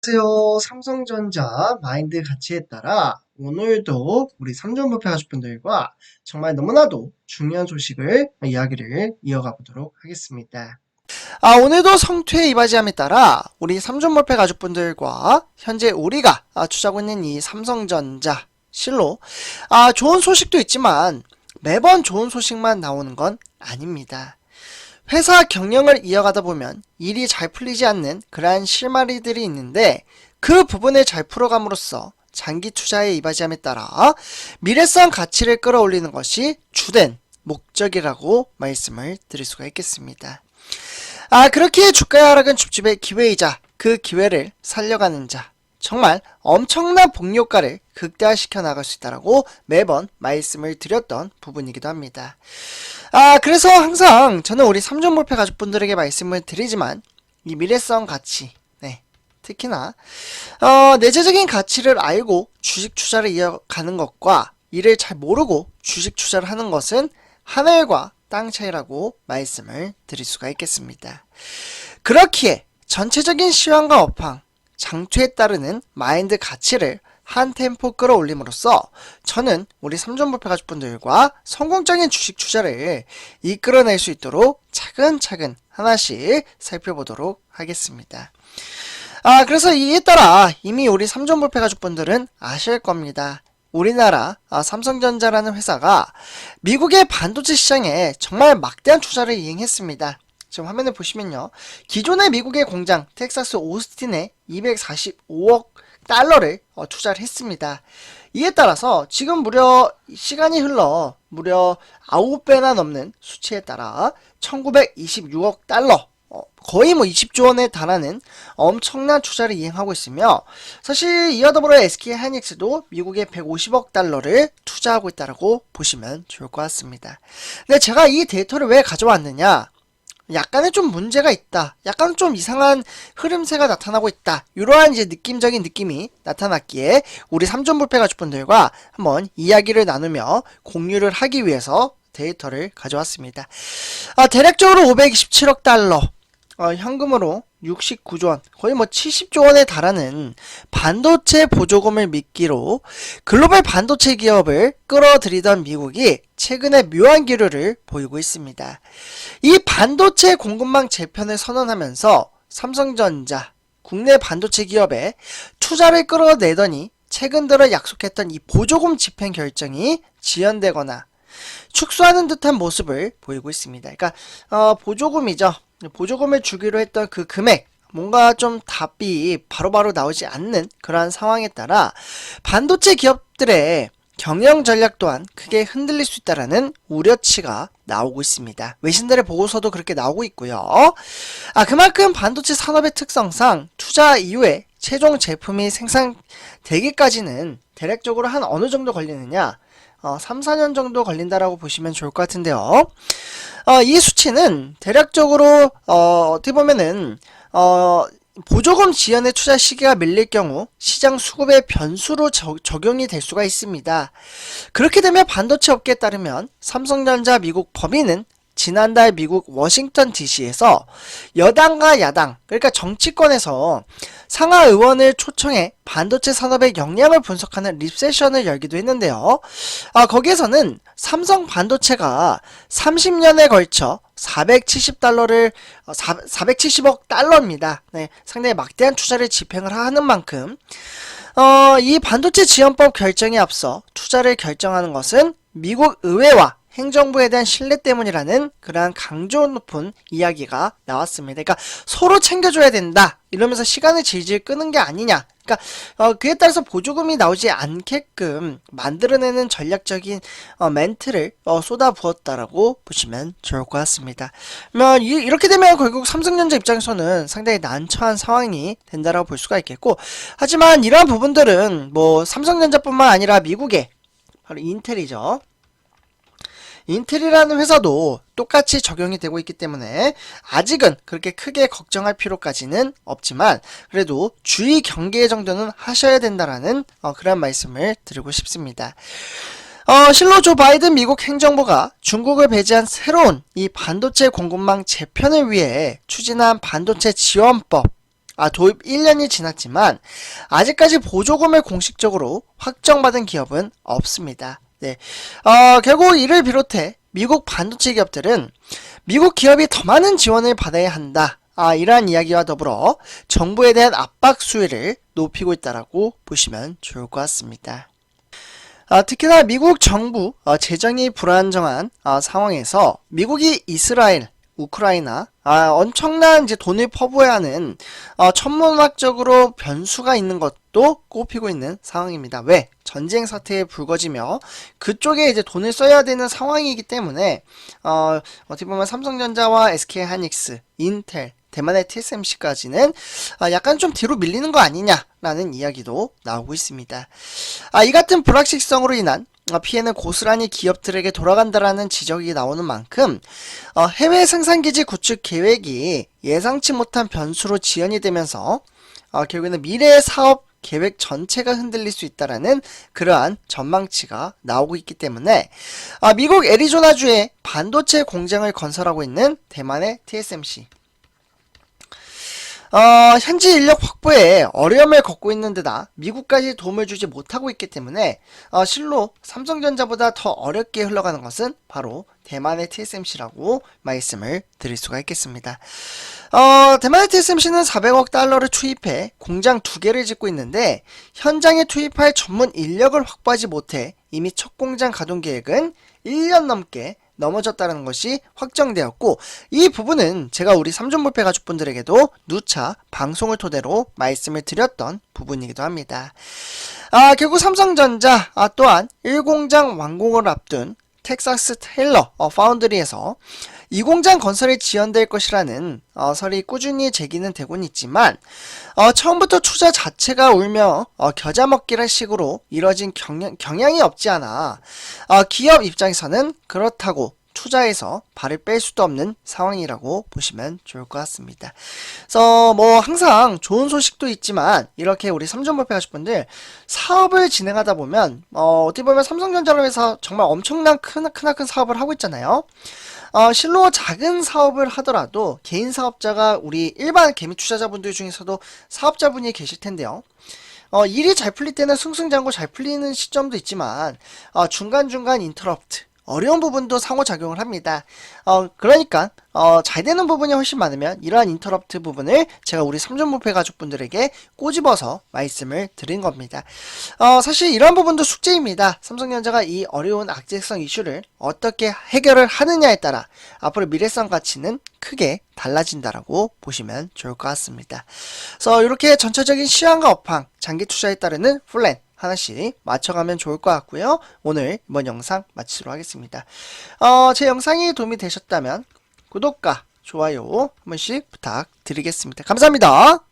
안녕하세요. 삼성전자 마인드 가치에 따라 오늘도 우리 삼성부패 가족분들과 정말 너무나도 중요한 소식을 이야기를 이어가 보도록 하겠습니다. 오늘도 성투에 이바지함에 따라 우리 삼성부패 가족분들과 현재 우리가 투자하고 있는 이 삼성전자 실로 좋은 소식도 있지만 매번 좋은 소식만 나오는 건 아닙니다. 회사 경영을 이어가다 보면 일이 잘 풀리지 않는 그러한 실마리들이 있는데 그 부분을 잘 풀어감으로써 장기 투자에 이바지함에 따라 미래성 가치를 끌어올리는 것이 주된 목적이라고 말씀을 드릴 수가 있겠습니다. 그렇게 주가의 하락은 줍줍의 기회이자 그 기회를 살려가는 자, 정말 엄청난 복리효과를 극대화시켜 나갈 수 있다고 매번 말씀을 드렸던 부분이기도 합니다. 그래서 항상 저는 우리 삼성몰패 가족분들에게 말씀을 드리지만 이 미래성 가치, 특히나 내재적인 가치를 알고 주식 투자를 이어가는 것과 이를 잘 모르고 주식 투자를 하는 것은 하늘과 땅 차이라고 말씀을 드릴 수가 있겠습니다. 그렇기에 전체적인 시황과 업황, 장투에 따르는 마인드 가치를 한 템포 끌어올림으로써 저는 우리 삼성몰패 가족분들과 성공적인 주식 투자를 이끌어낼 수 있도록 차근차근 하나씩 살펴보도록 하겠습니다. 그래서 이에 따라 이미 우리 삼성몰패 가족분들은 아실 겁니다. 우리나라 삼성전자라는 회사가 미국의 반도체 시장에 정말 막대한 투자를 이행했습니다. 지금 화면에 보시면요. 기존의 미국의 공장 텍사스 오스틴에 245억 달러를 투자를 했습니다. 이에 따라서 지금 무려 시간이 흘러 무려 9배나 넘는 수치에 따라 1926억 달러, 거의 20조 원에 달하는 엄청난 투자를 이행하고 있으며, 사실 이와 더불어 SK 하이닉스도 미국에 150억 달러를 투자하고 있다고 보시면 좋을 것 같습니다. 근데 제가 이 데이터를 왜 가져왔느냐? 약간의 좀 문제가 있다, 약간 좀 이상한 흐름세가 나타나고 있다, 이러한 이제 느낌적인 느낌이 나타났기에 우리 삼성몰패 가족분들과 한번 이야기를 나누며 공유를 하기 위해서 데이터를 가져왔습니다. 대략적으로 527억 달러, 현금으로 69조 원, 거의 70조 원에 달하는 반도체 보조금을 미끼로 글로벌 반도체 기업을 끌어들이던 미국이 최근에 묘한 기류를 보이고 있습니다. 이 반도체 공급망 재편을 선언하면서 삼성전자, 국내 반도체 기업에 투자를 끌어내더니 최근 들어 약속했던 이 보조금 집행 결정이 지연되거나 축소하는 듯한 모습을 보이고 있습니다. 그러니까 보조금이죠. 보조금을 주기로 했던 그 금액, 뭔가 좀 답이 바로바로 나오지 않는 그러한 상황에 따라 반도체 기업들의 경영 전략 또한 크게 흔들릴 수 있다는 우려치가 나오고 있습니다. 외신들의 보고서도 그렇게 나오고 있고요. 그만큼 반도체 산업의 특성상 투자 이후에 최종 제품이 생산되기까지는 대략적으로 한 어느 정도 걸리느냐? 3, 4년 정도 걸린다라고 보시면 좋을 것 같은데요. 이 수치는 대략적으로 어떻게 보면은 보조금 지연의 투자 시기가 밀릴 경우 시장 수급의 변수로 적용이 될 수가 있습니다. 그렇게 되면 반도체 업계에 따르면 삼성전자 미국 법인은 지난달 미국 워싱턴 DC에서 여당과 야당, 그러니까 정치권에서 상하 의원을 초청해 반도체 산업의 영향을 분석하는 리세션을 열기도 했는데요. 거기에서는 삼성 반도체가 30년에 걸쳐 470억 달러입니다. 상당히 막대한 투자를 집행을 하는 만큼 이 반도체 지원법 결정에 앞서 투자를 결정하는 것은 미국 의회와 행정부에 대한 신뢰 때문이라는 그러한 강조 높은 이야기가 나왔습니다. 그러니까 서로 챙겨줘야 된다, 이러면서 시간을 질질 끄는 게 아니냐. 그러니까 그에 따라서 보조금이 나오지 않게끔 만들어내는 전략적인 멘트를 쏟아부었다라고 보시면 좋을 것 같습니다. 이렇게 되면 결국 삼성전자 입장에서는 상당히 난처한 상황이 된다라고 볼 수가 있겠고, 하지만 이러한 부분들은 삼성전자뿐만 아니라 미국의 바로 인텔이죠. 인텔이라는 회사도 똑같이 적용이 되고 있기 때문에 아직은 그렇게 크게 걱정할 필요까지는 없지만 그래도 주의 경계 정도는 하셔야 된다라는 그런 말씀을 드리고 싶습니다. 실로 조 바이든 미국 행정부가 중국을 배제한 새로운 이 반도체 공급망 재편을 위해 추진한 반도체 지원법 도입 1년이 지났지만 아직까지 보조금을 공식적으로 확정받은 기업은 없습니다. 네, 결국 이를 비롯해 미국 반도체 기업들은 미국 기업이 더 많은 지원을 받아야 한다. 이러한 이야기와 더불어 정부에 대한 압박 수위를 높이고 있다라고 보시면 좋을 것 같습니다. 특히나 미국 정부 재정이 불안정한 상황에서 미국이 이스라엘, 우크라이나 엄청난 이제 돈을 퍼부어야 하는 천문학적으로 변수가 있는 것도 꼽히고 있는 상황입니다. 왜? 전쟁 사태에 불거지며 그쪽에 이제 돈을 써야 되는 상황이기 때문에 어떻게 보면 삼성전자와 SK하이닉스, 인텔, 대만의 TSMC까지는 약간 좀 뒤로 밀리는 거 아니냐라는 이야기도 나오고 있습니다. 이 같은 불확실성으로 인한 피해는 고스란히 기업들에게 돌아간다라는 지적이 나오는 만큼 해외 생산기지 구축 계획이 예상치 못한 변수로 지연이 되면서 결국에는 미래의 사업 계획 전체가 흔들릴 수 있다라는 그러한 전망치가 나오고 있기 때문에 미국 애리조나주에 반도체 공장을 건설하고 있는 대만의 TSMC 현지 인력 확보에 어려움을 겪고 있는 데다 미국까지 도움을 주지 못하고 있기 때문에 실로 삼성전자보다 더 어렵게 흘러가는 것은 바로 대만의 TSMC라고 말씀을 드릴 수가 있겠습니다. 대만의 TSMC는 400억 달러를 투입해 공장 2개를 짓고 있는데 현장에 투입할 전문 인력을 확보하지 못해 이미 첫 공장 가동 계획은 1년 넘게 넘어졌다는 것이 확정되었고 이 부분은 제가 우리 삼존부패 가족분들에게도 누차 방송을 토대로 말씀을 드렸던 부분이기도 합니다. 결국 삼성전자 또한 1공장 완공을 앞둔 텍사스 테일러 파운드리에서 이 공장 건설이 지연될 것이라는 설이 꾸준히 제기는 되고는 있지만 처음부터 투자 자체가 울며 겨자 먹기란 식으로 이뤄진 경향이 없지 않아 기업 입장에서는 그렇다고 투자에서 발을 뺄 수도 없는 상황이라고 보시면 좋을 것 같습니다. 그래서 항상 좋은 소식도 있지만 이렇게 우리 삼존부패 가족분들 사업을 진행하다 보면 어떻게 보면 삼성전자로 해서 정말 엄청난 크나큰 사업을 하고 있잖아요. 실로 작은 사업을 하더라도 개인 사업자가 우리 일반 개미 투자자분들 중에서도 사업자분이 계실 텐데요. 일이 잘 풀릴 때는 승승장구 잘 풀리는 시점도 있지만 중간중간 인터럽트 어려운 부분도 상호작용을 합니다. 그러니까 잘 되는 부분이 훨씬 많으면 이러한 인터럽트 부분을 제가 우리 삼존부패 가족분들에게 꼬집어서 말씀을 드린 겁니다. 사실 이러한 부분도 숙제입니다. 삼성전자가 이 어려운 악재성 이슈를 어떻게 해결을 하느냐에 따라 앞으로 미래성 가치는 크게 달라진다라고 보시면 좋을 것 같습니다. 그래서 이렇게 전체적인 시황과 업황, 장기 투자에 따르는 플랜 하나씩 맞춰가면 좋을 것 같고요. 오늘 이번 영상 마치도록 하겠습니다. 제 영상이 도움이 되셨다면 구독과 좋아요 한 번씩 부탁드리겠습니다. 감사합니다.